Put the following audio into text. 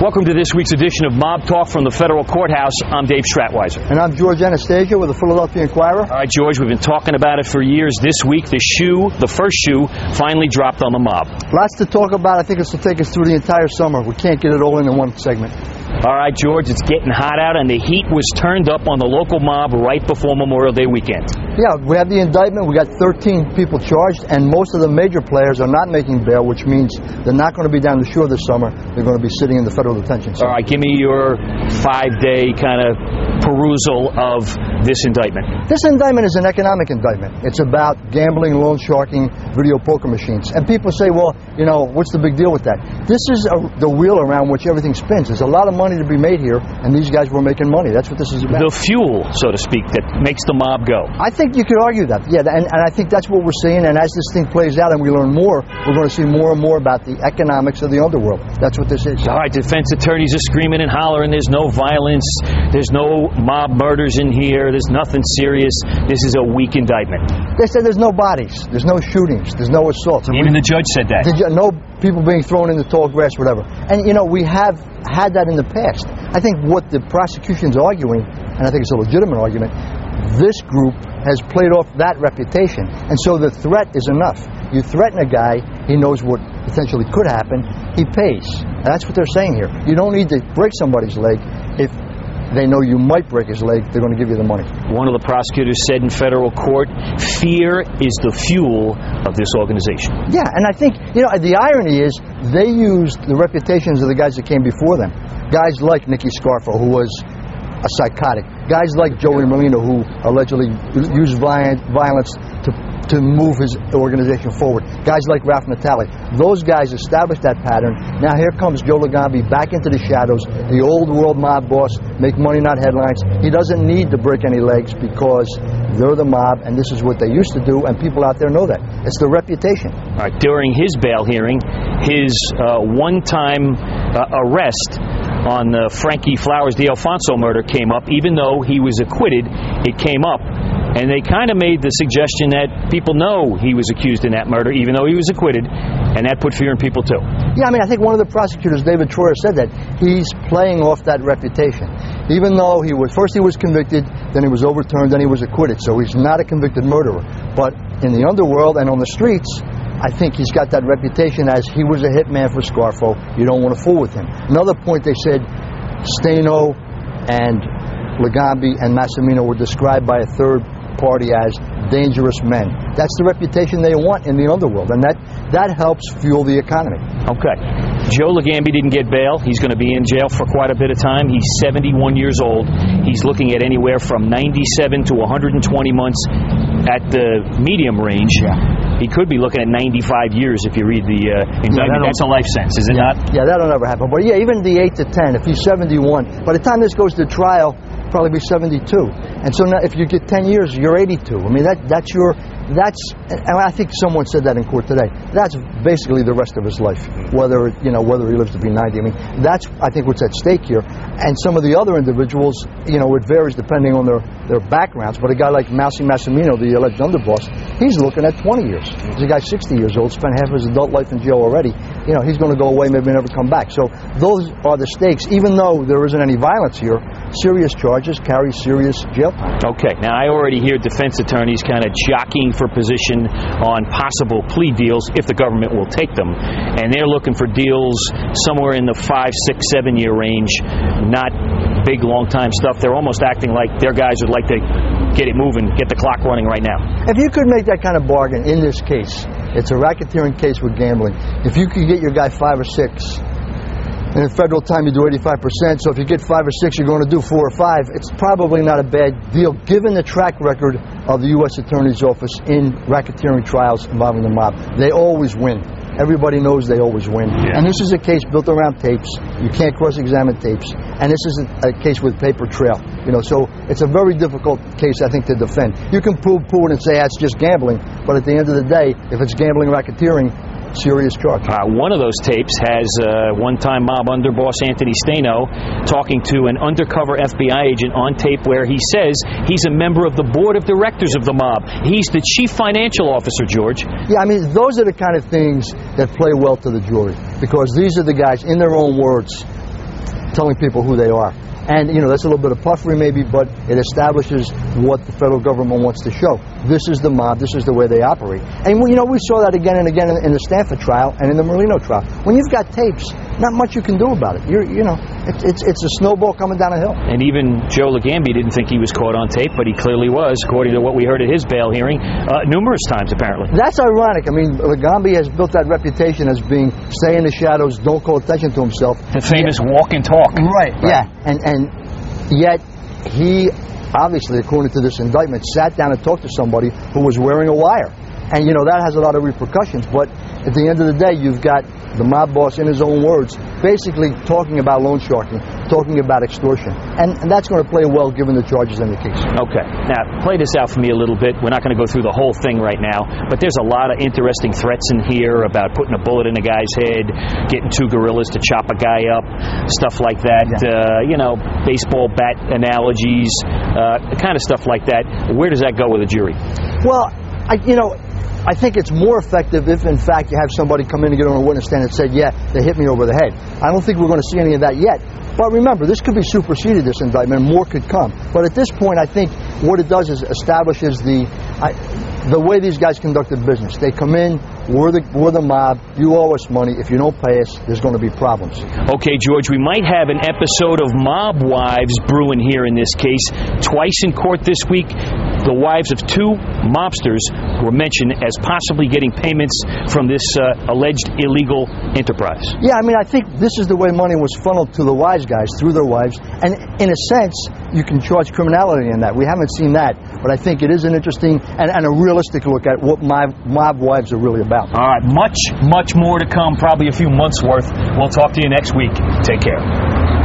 Welcome to this week's edition of Mob Talk from the Federal Courthouse. I'm Dave Stratweiser. And I'm George Anastasia with the Philadelphia Inquirer. All right, George, we've been talking about it for years. This week, the first shoe, finally dropped on the mob. Lots to talk about. I think this will take us through the entire summer. We can't get it all in one segment. All right, George, it's getting hot out, and the heat was turned up on the local mob right before Memorial Day weekend. Yeah, we have the indictment. We got 13 people charged, and most of the major players are not making bail, which means they're not going to be down the shore this summer. They're going to be sitting in the federal detention center. All right, give me your 5-day kind of perusal of this indictment. This indictment is an economic indictment. It's about gambling, loan sharking, video poker machines. And people say, well, you know, what's the big deal with that? This is the wheel around which everything spins. There's a lot of money to be made here, and these guys were making money. That's what this is about. The fuel, so to speak, that makes the mob go. I think you could argue that. Yeah, and I think that's what we're seeing. And as this thing plays out and we learn more, we're going to see more and more about the economics of the underworld. That's what this is. All right, defense attorneys are screaming and hollering. There's no violence. There's no mob murders in here. There's nothing serious. This is a weak indictment. They said there's no bodies. There's no shootings. There's no assaults. Even the judge said that. No people being thrown in the tall grass, whatever. And, you know, we have had that in the past. I think what the prosecution's arguing, and I think it's a legitimate argument, this group has played off that reputation. And so the threat is enough. You threaten a guy, he knows what potentially could happen, he pays. And that's what they're saying here. You don't need to break somebody's leg. If they know you might break his leg, they're going to give you the money. One of the prosecutors said in federal court, fear is the fuel of this organization. Yeah, and I think, you know, the irony is they used the reputations of the guys that came before them. Guys like Nicky Scarfo, who was a psychotic. Guys like Joey Molino, who allegedly used violence to move his organization forward. Guys like Ralph Natale. Those guys established that pattern. Now here comes Joe Legambi back into the shadows, the old world mob boss, make money, not headlines. He doesn't need to break any legs because they're the mob, and this is what they used to do, and people out there know that. It's the reputation. All right, during his bail hearing, his one-time arrest on the Frankie Flowers D'Alfonso murder came up. Even though he was acquitted, it came up. And they kind of made the suggestion that people know he was accused in that murder, even though he was acquitted, and that put fear in people too. Yeah, I mean, I think one of the prosecutors, David Troyer, said that he's playing off that reputation. Even though first he was convicted, then he was overturned, then he was acquitted, so he's not a convicted murderer. But in the underworld and on the streets, I think he's got that reputation as he was a hitman for Scarfo. You don't want to fool with him. Another point, they said Stano and Legambi and Massimino were described by a third party as dangerous men. That's the reputation they want in the underworld, and that helps fuel the economy. Okay. Joe Legambi didn't get bail. He's going to be in jail for quite a bit of time. He's 71 years old. He's looking at anywhere from 97 to 120 months at the medium range. Yeah. He could be looking at 95 years if you read the indictment. That's a life sentence, is it not? Yeah, that'll never happen. But yeah, even the 8 to 10, if he's 71, by the time this goes to trial, probably be 72. And so now if you get 10 years, you're 82. I mean, and I think someone said that in court today. That's basically the rest of his life, whether he lives to be 90. I mean, that's, I think, what's at stake here. And some of the other individuals, it varies depending on their backgrounds. But a guy like Massimino, the alleged underboss, he's looking at 20 years. He's a guy 60 years old, spent half his adult life in jail already. He's going to go away, maybe never come back. So those are the stakes. Even though there isn't any violence here, serious charges carry serious jail time. Okay, now I already hear defense attorneys kind of jockeying for position on possible plea deals if the government will take them. And they're looking for deals somewhere in the 5, 6, 7 year range, not big, long-time stuff. They're almost acting like their guys would like to get it moving, get the clock running right now. If you could make that kind of bargain in this case, it's a racketeering case with gambling. If you could get your guy 5 or 6, and in federal time you do 85%, so if you get 5 or 6, you're going to do 4 or 5. It's probably not a bad deal, given the track record of the U.S. Attorney's Office in racketeering trials involving the mob. They always win. Everybody knows they always win. Yeah. And this is a case built around tapes. You can't cross-examine tapes. And this is a case with paper trail. So it's a very difficult case, I think, to defend. You can poo-poo it and say it's just gambling, but at the end of the day, if it's gambling racketeering, serious charge. One of those tapes has one-time mob underboss Anthony Stano talking to an undercover FBI agent on tape where he says he's a member of the board of directors of the mob. He's the chief financial officer, George. Yeah, I mean, those are the kind of things that play well to the jury, because these are the guys, in their own words, telling people who they are. And, that's a little bit of puffery maybe, but it establishes what the federal government wants to show. This is the mob. This is the way they operate. And, we saw that again and again in the Stanford trial and in the Merlino trial. When you've got tapes, not much you can do about it. It's a snowball coming down a hill. And even Joe Legambi didn't think he was caught on tape, but he clearly was, according to what we heard at his bail hearing, numerous times, apparently. That's ironic. I mean, Legambi has built that reputation as being stay in the shadows, don't call attention to himself. The famous walk and talk. Right. Yeah. And yet he obviously, according to this indictment, sat down and talked to somebody who was wearing a wire. And, that has a lot of repercussions. But at the end of the day, you've got the mob boss, in his own words, basically talking about loan sharking, talking about extortion. And that's going to play well given the charges in the case. Okay. Now, play this out for me a little bit. We're not going to go through the whole thing right now, but there's a lot of interesting threats in here about putting a bullet in a guy's head, getting two gorillas to chop a guy up, stuff like that. Yeah. Baseball bat analogies, kind of stuff like that. Where does that go with a jury? Well, I think it's more effective if, in fact, you have somebody come in and get on a witness stand and say, yeah, they hit me over the head. I don't think we're going to see any of that yet. But remember, this could be superseded, this indictment, and more could come. But at this point, I think what it does is establishes the way these guys conducted business. They come in, we're the mob, you owe us money. If you don't pay us, there's going to be problems. Okay, George, we might have an episode of Mob Wives brewing here in this case. Twice in court this week, the wives of two mobsters were mentioned as possibly getting payments from this alleged illegal enterprise. Yeah, I think this is the way money was funneled to the wise guys through their wives. And in a sense, you can charge criminality in that. We haven't seen that, but I think it is an interesting and a realistic look at what mob wives are really about. All right, much more to come, probably a few months worth. We'll talk to you next week. Take care.